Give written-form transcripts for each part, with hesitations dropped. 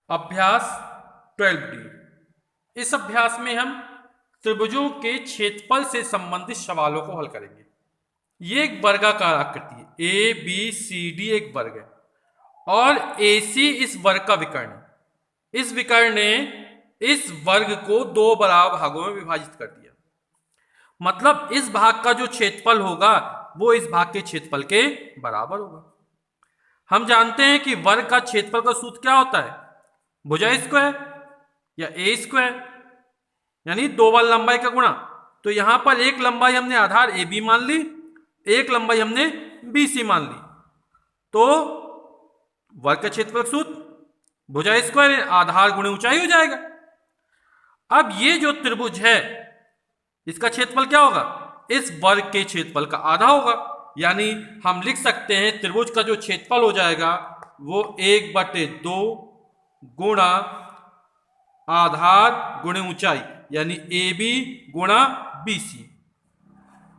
अभ्यास 12D। इस अभ्यास में हम त्रिभुजों के क्षेत्रफल से संबंधित सवालों को हल करेंगे। ये एक वर्गाकार आकृति है, ए बी सी डी एक वर्ग है और AC इस वर्ग का विकर्ण है। इस विकर्ण ने इस वर्ग को दो बराबर भागों में विभाजित कर दिया। मतलब इस भाग का जो क्षेत्रफल होगा वो इस भाग के क्षेत्रफल के बराबर होगा। हम जानते हैं कि वर्ग का क्षेत्रफल का सूत्र क्या होता है, भुजा स्क्वायर या ए स्क्वायर, यानी दो बार लंबाई का गुणा। तो यहां पर एक लंबाई हमने आधार ए बी मान ली, एक लंबाई हमने बी सी मान ली। तो वर्ग का क्षेत्रफल का सूत्र भुजा स्क्वायर आधार गुणे ऊंचाई हो जाएगा। अब ये जो त्रिभुज है इसका क्षेत्रफल क्या होगा, इस वर्ग के क्षेत्रफल का आधा होगा। यानी हम लिख सकते हैं त्रिभुज का जो क्षेत्रफल हो जाएगा वो 1/2 गुणा आधार गुणे ऊंचाई, यानी ए बी गुणा बी सी।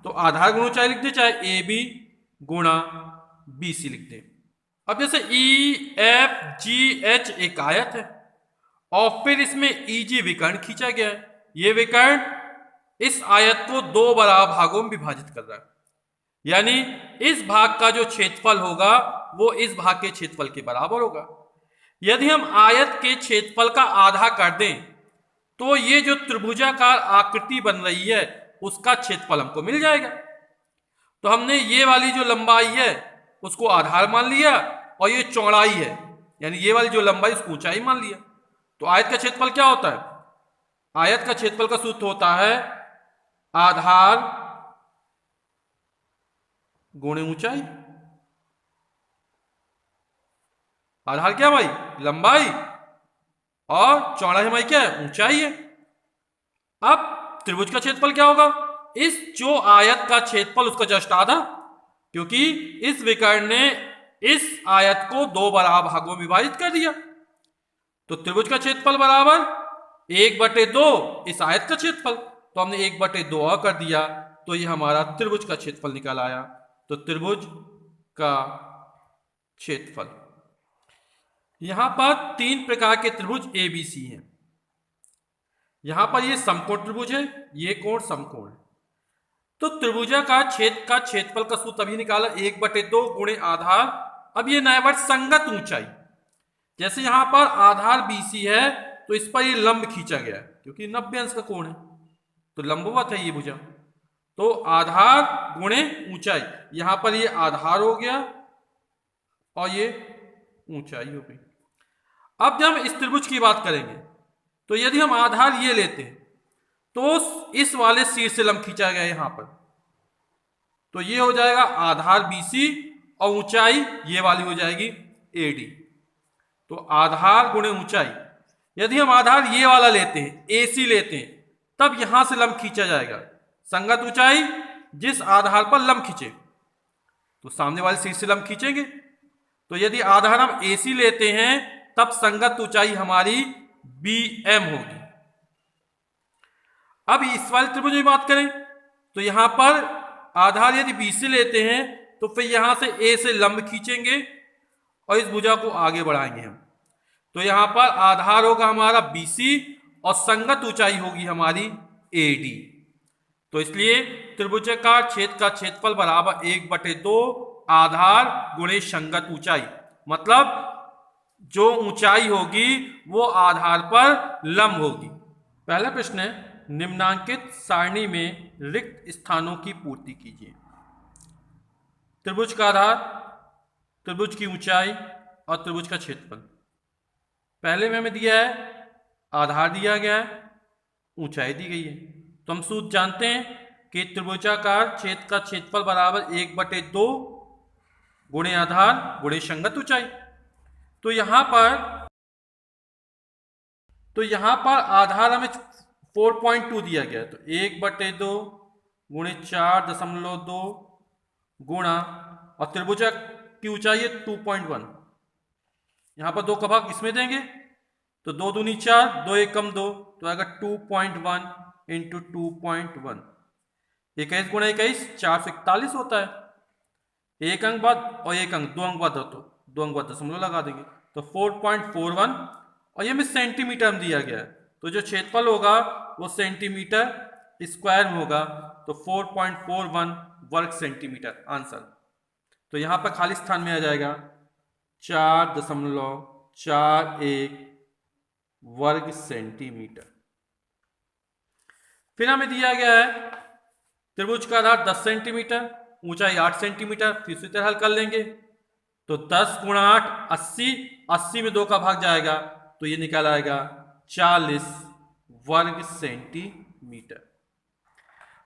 तो आधार गुणा ऊंचाई लिख दे, चाहे ए बी गुणा बी सी लिख दे। अब जैसे ई एफ जी एच एक आयत है और फिर इसमें ई जी विकर्ण खींचा गया है। ये विकर्ण इस आयत को दो बराबर भागों में विभाजित कर रहा है, यानी इस भाग का जो क्षेत्रफल होगा वो इस भाग के क्षेत्रफल के बराबर होगा। यदि हम आयत के क्षेत्रफल का आधा कर दें तो ये जो त्रिभुजाकार आकृति बन रही है उसका क्षेत्रफल हमको मिल जाएगा। तो हमने ये वाली जो लंबाई है उसको आधार मान लिया और ये चौड़ाई है, यानी ये वाली जो लंबाई उसको ऊंचाई मान लिया। तो आयत का क्षेत्रफल क्या होता है, आयत का क्षेत्रफल का सूत्र होता है आधार गुणे ऊंचाई। आधार क्या भाई, लंबाई, और चौड़ाई हमारी क्या है, ऊंचाई है। अब त्रिभुज का क्षेत्रफल क्या होगा, इस जो आयत का क्षेत्रफल उसका जस्ट आधा, क्योंकि इस विकर्ण ने इस आयत को दो बराबर भागों में विभाजित कर दिया। तो त्रिभुज का क्षेत्रफल बराबर 1/2 इस आयत का क्षेत्रफल, तो हमने 1/2 और कर दिया, तो ये हमारा त्रिभुज का क्षेत्रफल निकल आया। तो त्रिभुज का क्षेत्रफल, यहां पर 3 प्रकार के त्रिभुज ABC हैं। यहां पर ये समकोण त्रिभुज है, ये कोण समकोण है। तो त्रिभुजाकार क्षेत्र का क्षेत्रफल का सूत्र अभी निकाला 1/2 गुणे आधार। अब ये नया वर्ड संगत ऊंचाई, जैसे यहां पर आधार BC है तो इस पर ये लंब खींचा गया है क्योंकि 90 अंश का कोण है, तो लंबवत है ये भुजा। तो आधार गुणे ऊंचाई, यहां पर ये आधार हो गया और ये ऊंचाई हो गई। अब जब हम इस त्रिभुज की बात करेंगे तो यदि हम आधार ये लेते हैं तो इस वाले शीर्ष से लंब खींचा गया यहां पर, तो ये हो जाएगा आधार BC और ऊंचाई ये वाली हो जाएगी AD। तो आधार गुणे ऊंचाई, यदि हम आधार ये वाला लेते हैं AC लेते हैं तब यहां से लंब खींचा जाएगा संगत ऊंचाई जिस आधार पर लंब खींचे, तो सामने वाले शीर्ष से लंब खींचेंगे। तो यदि आधार हम AC लेते हैं तब संगत ऊंचाई हमारी BM होगी। अब इस वाले त्रिभुज में बात करें तो यहां पर आधार यदि BC लेते हैं तो फिर यहां से A से लंब खींचेंगे और इस भुजा को आगे बढ़ाएंगे हम। तो यहां पर आधार होगा हमारा BC और संगत ऊंचाई होगी हमारी AD। तो इसलिए त्रिभुजाकार क्षेत्र का क्षेत्रफल बराबर 1/2 आधार गुणे संगत ऊंचाई, मतलब जो ऊंचाई होगी वो आधार पर लंब होगी। पहला प्रश्न है, निम्नांकित सारणी में रिक्त स्थानों की पूर्ति कीजिए। त्रिभुज का आधार, त्रिभुज की ऊंचाई और त्रिभुज का क्षेत्रफल। पहले में हमें दिया है आधार दिया गया है, ऊंचाई दी गई है। तो हम सूत्र जानते हैं कि त्रिभुजाकार क्षेत्र का क्षेत्रफल बराबर 1/2 गुणे आधार गुणे संगत ऊंचाई। तो यहां पर आधार हमें 4.2 दिया गया है, तो 1/2 गुणे 4.2 गुणा, और त्रिभुजा की ऊंचाई है 2.1। यहां पर 2 का भाग इसमें देंगे तो 2 दूनी 4, 2 एकम 2, तो आएगा 2.1 इंटू 2.1। 21 गुणा 21 441 होता है। एक अंक बाद और एक अंक, 2 अंक बाद हो तो 2 अंक बाद दशमलव लगा देंगे, तो 4.41 और ये हमें सेंटीमीटर में दिया गया है, तो जो क्षेत्रफल होगा वो सेंटीमीटर स्क्वायर में होगा, तो 4.41 वर्ग सेंटीमीटर आंसर। तो यहां पर खाली स्थान में आ जाएगा 4.41 वर्ग सेंटीमीटर। फिर हमें दिया गया है त्रिभुज का आधार 10 सेंटीमीटर, ऊंचाई 8 सेंटीमीटर। फिर इसी तरह हल कर लेंगे, तो 10 गुणा 8 80, 80 में 2 का भाग जाएगा, तो ये निकल आएगा 40 वर्ग सेंटीमीटर।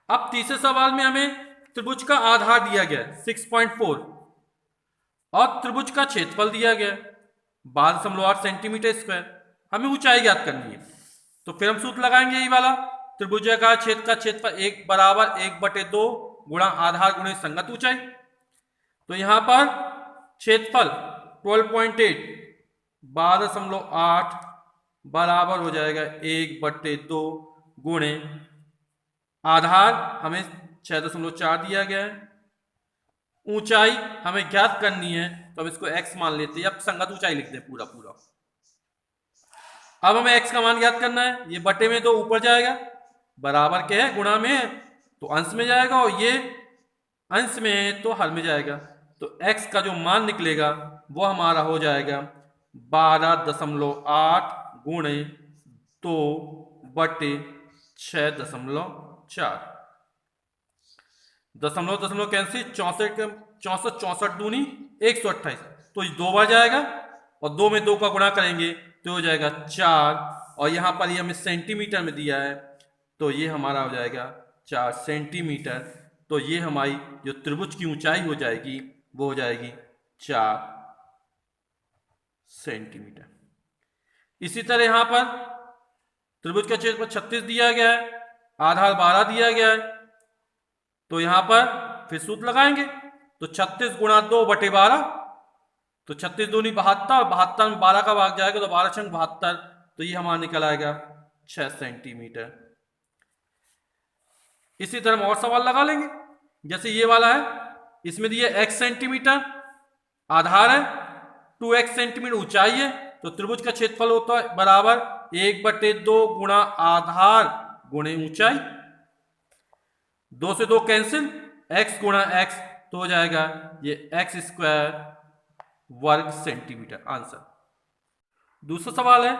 अब तीसरे सवाल में हमें त्रिभुज का आधार दिया गया 6.4 और त्रिभुज का क्षेत्रफल दिया गया 12.8 सेंटीमीटर स्क्वायर। हमें ऊंचाई ज्ञात करनी है, तो फिर हम सूत्र लगाएंगे यही वाला, त्रिभुजाकार क्षेत्र का क्षेत्रफल 1 बराबर 1/2 गुणा आधार गुणे संगत ऊंचाई। तो यहां पर क्षेत्रफल 12.8 12.8 बराबर हो जाएगा 1/2 गुणे आधार हमें 6.4 दिया गया है। ऊंचाई हमें ज्ञात करनी है, तो हम इसको x मान लेते हैं। अब संगत ऊंचाई लिखते हैं पूरा पूरा। अब हमें x का मान ज्ञात करना है, ये बटे में 2 ऊपर जाएगा, बराबर क्या है गुणा में है तो अंश में जाएगा, और ये अंश में है तो हर में जाएगा। तो x का जो मान निकलेगा वो हमारा हो जाएगा 12.8 गुणे 2 बटे 6.4। दशमलव दशमलव कैंसिल, 64 दूनी 128, तो 2 बार जाएगा और 2 में 2 का गुणा करेंगे तो हो जाएगा 4, और यहां पर ये हमें सेंटीमीटर में दिया है, तो ये हमारा हो जाएगा 4 सेंटीमीटर। तो ये हमारी जो त्रिभुज की ऊंचाई हो जाएगी वो हो जाएगी 4 सेंटीमीटर। इसी तरह यहां पर त्रिभुज का क्षेत्रफल 36 दिया गया है, आधार 12 दिया गया है, तो यहां पर फिर सूत्र लगाएंगे, तो 36 गुणा 2 बटे 12, तो 36 दूनी 72, 72 में 12 का भाग जाएगा तो 12 छंग 72, तो ये हमारा निकल आएगा 6 सेंटीमीटर। इसी तरह हम और सवाल लगा लेंगे, जैसे ये वाला है, इसमें दिया x सेंटीमीटर आधार है, 2x सेंटीमीटर ऊंचाई है, तो त्रिभुज का क्षेत्रफल होता है बराबर 1/2 गुणा आधार गुणे ऊंचाई। 2 से 2 कैंसिल, x गुणा x तो हो जाएगा ये x स्क्वायर वर्ग सेंटीमीटर आंसर। दूसरा सवाल है,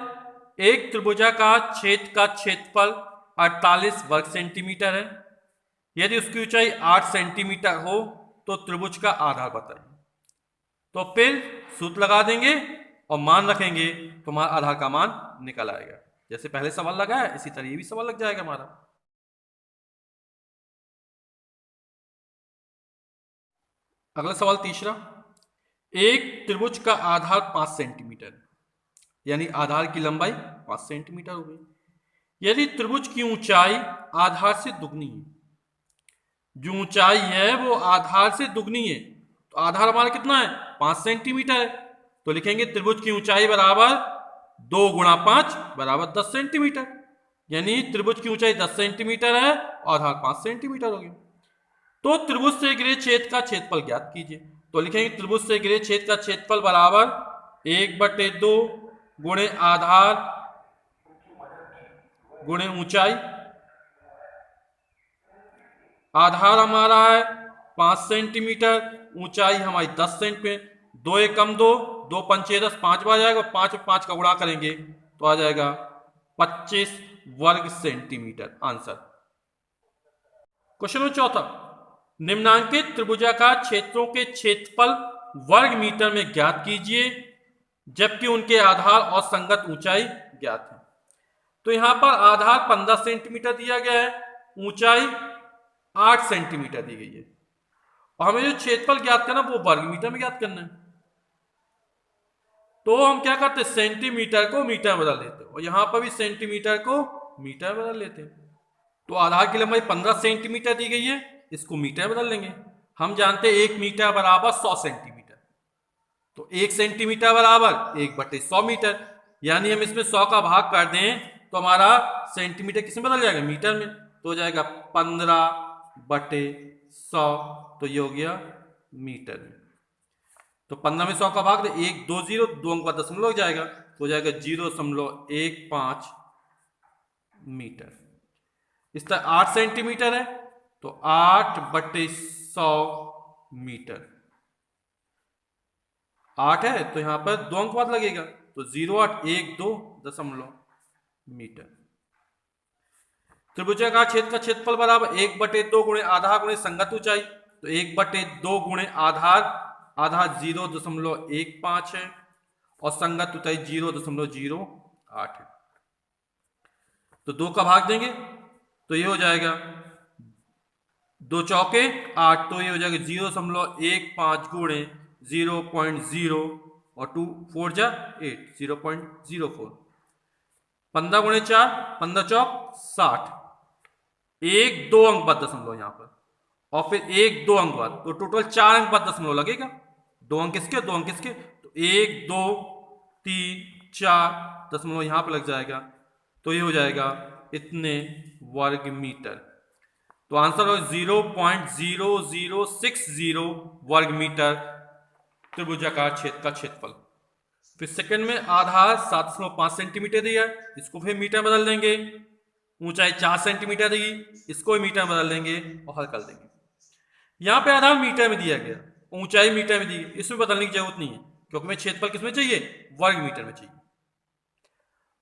एक त्रिभुजाकार क्षेत्र का क्षेत्रफल 48 वर्ग सेंटीमीटर है, यदि उसकी ऊंचाई 8 सेंटीमीटर हो तो त्रिभुज का आधार बताइए। तो फिर सूत्र लगा देंगे और मान रखेंगे तो हमारा आधार का मान निकल आएगा। जैसे पहले सवाल लगाया इसी तरह ये भी सवाल लग जाएगा हमारा। अगला सवाल तीसरा, एक त्रिभुज का आधार 5 सेंटीमीटर, यानी आधार की लंबाई 5 सेंटीमीटर हो गई। यदि त्रिभुज की ऊंचाई आधार से दुगनी है, जो ऊंचाई है वो आधार से दुगनी है, तो आधार हमारा कितना है 5 सेंटीमीटर है, तो लिखेंगे त्रिभुज की ऊंचाई बराबर 2 गुणा 5 बराबर 10 सेंटीमीटर, यानी त्रिभुज की ऊंचाई 10 सेंटीमीटर है और आधार 5 सेंटीमीटर हो गया। तो त्रिभुज से घिरे क्षेत्र का क्षेत्रफल ज्ञात कीजिए। तो लिखेंगे त्रिभुज से घिरे क्षेत्र का क्षेत्रफल बराबर 1/2 गुणे आधार गुणे ऊंचाई। आधार हमारा है 5 सेंटीमीटर, ऊंचाई हमारी 10 सेंटीमीटर, 2 एक कम 2, 2 पंचे 10, 5 बार जाएगा, 5 में 5 का गुणा करेंगे तो आ जाएगा 25 वर्ग सेंटीमीटर आंसर। क्वेश्चन नंबर चौथा, निम्नांकित त्रिभुजाकार क्षेत्रों के क्षेत्रफल वर्ग मीटर में ज्ञात कीजिए जबकि उनके आधार और संगत ऊंचाई ज्ञात है। तो यहां पर आधार 15 सेंटीमीटर दिया गया है, ऊंचाई 8 सेंटीमीटर दी गई है, और हमें जो क्षेत्रफल ज्ञात करना वो वर्ग मीटर में ज्ञात करना है। तो हम क्या करते हैं, सेंटीमीटर को मीटर बदल लेते हैं, और यहां पर भी सेंटीमीटर को मीटर बदल लेते हैं। तो आधार की लंबाई 15 सेंटीमीटर दी गई है, इसको मीटर बदल लेंगे। हम जानते हैं 1 मीटर बराबर 100 सेंटीमीटर, तो 1 सेंटीमीटर बराबर 1/100 मीटर, यानी हम इसमें 100 का भाग कर दें तो हमारा सेंटीमीटर किसमें बदल जाएगा, मीटर में, तो हो जाएगा 15/100, तो ये हो गया मीटर में। तो 15 में 100 का भाग दे, 1 2 0 2 अंक का दशमलव लग जाएगा, तो हो जाएगा 0.15 मीटर। इस तरह 8 सेंटीमीटर है तो 8/100 मीटर। 8 है तो यहां पर 2 अंक बाद लगेगा, तो 0.812 मीटर। त्रिभुजाकार छेद का क्षेत्रफल बराबर 1/2 गुणे आधार गुणे संगत ऊंचाई, तो 1/2 गुणे आधार, आधार 0.15 है और संगत ऊंचाई 0.08 है। तो 2 का भाग देंगे तो ये हो जाएगा 2 चौके 8, तो ये हो जाएगा 0.15 गुणे 0.0 और 2 4 जा 8, 0.04। 15 गुणे 4, 15 चौक 60, 1 2 अंक बाद दशमलव यहाँ पर, और फिर 1 2 अंक बाद, तो टोटल 4 अंक बाद दशमलव लगेगा। 2 अंक किसके, 2 अंक किसके, तो 1 2 3 4 दशमलव यहाँ पर लग जाएगा, तो ये हो जाएगा इतने वर्ग मीटर। तो आंसर हो 0.0060 वर्ग मीटर त्रिभुजाकार छेद का क्षेत्रफल। फिर सेकंड में आधार 7.5 सेंटीमीटर दिया है, इसको फिर मीटर बदल देंगे। ऊंचाई 4 सेंटीमीटर देगी, इसको मीटर बदल देंगे और हल कर देंगे। यहां पे आधार मीटर में दिया गया, ऊंचाई मीटर में दी गई, इसमें बदलने की जरूरत नहीं है क्योंकि हमें क्षेत्रफल किसमें चाहिए, वर्ग मीटर में चाहिए।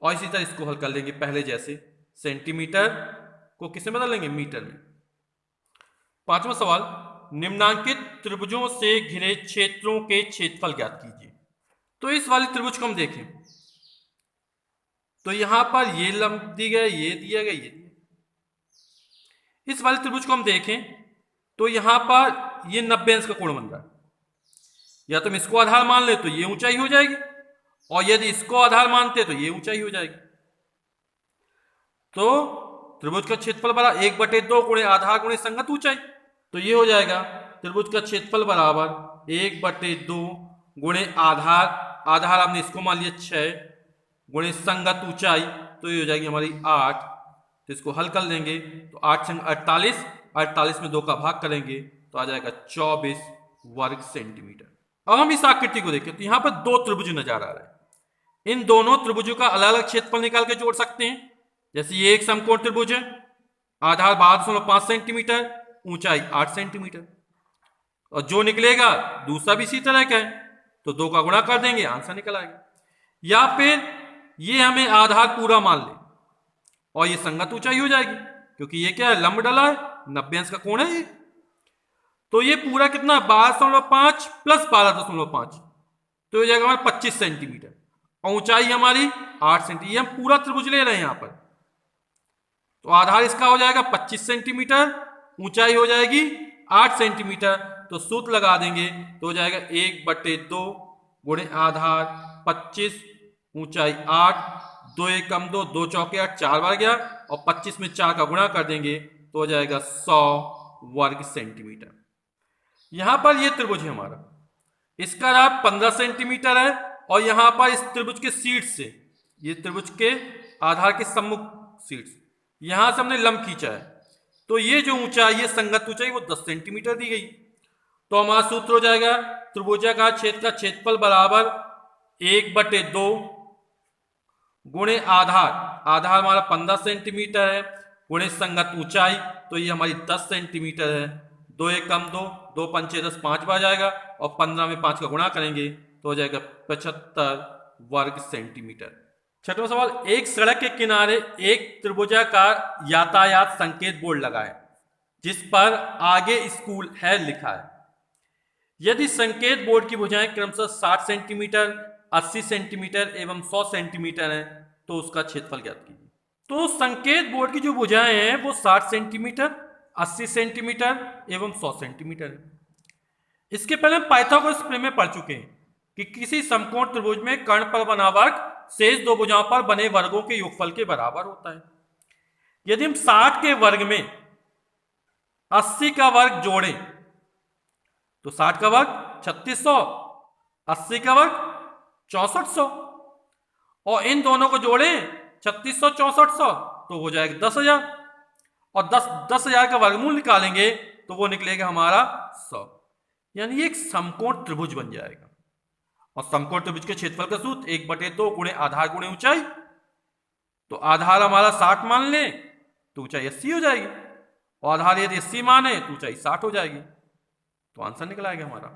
और इसी तरह इसको हल कर लेंगे पहले जैसे, सेंटीमीटर को किसमें बदल लेंगे, मीटर में। पांचवा सवाल, निम्नांकित त्रिभुजों से घिरे क्षेत्रों के क्षेत्रफल ज्ञात कीजिए। तो इस वाले त्रिभुज को हम देखें तो यहां पर ये लंब दी गए, ये दिया गया, ये दिया। इस वाले त्रिभुज को हम देखें तो यहां पर ये 90 अंश का कोण बन रहा है। या तुम इसको आधार मान ले तो ये ऊंचाई हो जाएगी, और यदि इसको आधार मानते तो ये ऊंचाई हो जाएगी। तो त्रिभुज का क्षेत्रफल बराबर 1/2 गुणे आधार गुणे संगत ऊंचाई, तो ये हो जाएगा त्रिभुज का क्षेत्रफल बराबर 1/2 गुणे आधार, आधार हमने इसको मान लिया 6 गुणे संगत ऊंचाई, तो ये हो जाएगी हमारी 8। तो इसको हल कर लेंगे तो 8 संग 48, 48 में 2 का भाग करेंगे तो आ जाएगा 24 वर्ग सेंटीमीटर। अब हम इस आकृति को देखें तो यहां पर 2 त्रिभुज नजर आ रहे हैं। इन दोनों त्रिभुजों का अलग अलग क्षेत्रफल निकाल के जोड़ सकते हैं। जैसे ये एक समकोण त्रिभुज है, आधार 12.5 सेंटीमीटर, ऊंचाई 8 सेंटीमीटर, और जो निकलेगा दूसरा भी इसी तरह का है, तो 2 का गुणा कर देंगे, आंसर निकल आएगा। या फिर ये हमें आधार पूरा मान ले और ये संगत ऊंचाई हो जाएगी, क्योंकि ये क्या है, लंब डला है, 90 अंश का कोण है ये। तो ये पूरा कितना, 12.5 प्लस 12.5, तो हो जाएगा हमारा 25 सेंटीमीटर, और ऊंचाई हमारी 8 सेंटीमीटर। हम पूरा त्रिभुज ले रहे हैं यहां पर, तो आधार इसका हो जाएगा 25 सेंटीमीटर, ऊंचाई हो जाएगी 8 सेंटीमीटर। तो सूत्र लगा देंगे तो हो जाएगा 1/2 गुणे आधार 25, ऊंचाई 8, 2 1 कम 2, 2 चौके 8, 4 बार गया, और 25 में 4 का गुणा कर देंगे तो हो जाएगा 100 वर्ग सेंटीमीटर। यहां पर ये त्रिभुज है हमारा, इसका राह 15 सेंटीमीटर है, और यहां पर इस त्रिभुज के शीर्ष से, ये त्रिभुज के आधार के सम्मुख शीर्ष, यहां से हमने लंब खींचा है, तो ये जो ऊंचाई है, संगत ऊंचाई, वो 10 सेंटीमीटर दी गई। तो हमारा सूत्र हो जाएगा त्रिभुजाकार छेद का क्षेत्रफल बराबर 1/2 गुणे आधार, आधार हमारा 15 सेंटीमीटर है, गुणे संगत ऊंचाई, तो ये हमारी 10 सेंटीमीटर है। 2 1 कम 2, 2 पंचे 10, 5 बार जाएगा, और 15 में 5 का गुणा करेंगे तो हो जाएगा 75 वर्ग सेंटीमीटर। छठवां सवाल, एक सड़क के किनारे एक त्रिभुजाकार यातायात संकेत बोर्ड लगा है जिस पर आगे स्कूल है लिखा है। यदि संकेत बोर्ड की भुजाएं क्रमशः 60 सेंटीमीटर, 80 सेंटीमीटर एवं 100 सेंटीमीटर है तो उसका क्षेत्रफल ज्ञात कीजिए। तो संकेत बोर्ड की जो भुजाएं हैं वो 60 सेंटीमीटर, 80 सेंटीमीटर एवं 100 सेंटीमीटर है। इसके पहले हम पाइथागोरस प्रमेय में पढ़ चुके हैं कि किसी समकोण त्रिभुज में कर्ण पर बना वर्ग शेष 2 भुजाओं पर बने वर्गों के योगफल के बराबर होता है। यदि हम 60 के वर्ग में 80 का वर्ग जोड़ें तो 60 का वर्ग 3600, 80 का वर्ग 6400, और इन दोनों को जोड़ें 3600 6400 तो हो जाएगा 10,000, और 10,000 का वर्गमूल निकालेंगे तो वो निकलेगा हमारा 100, यानी एक समकोण त्रिभुज बन जाएगा। और समकोण त्रिभुज के क्षेत्रफल का सूत्र 1/2 गुणे आधार गुणे ऊंचाई। तो आधार हमारा 60 मान ले तो ऊंचाई 80 हो जाएगी, और आधार यदि 80 माने तो ऊंचाई 60 हो जाएगी। तो आंसर निकल आएगा हमारा।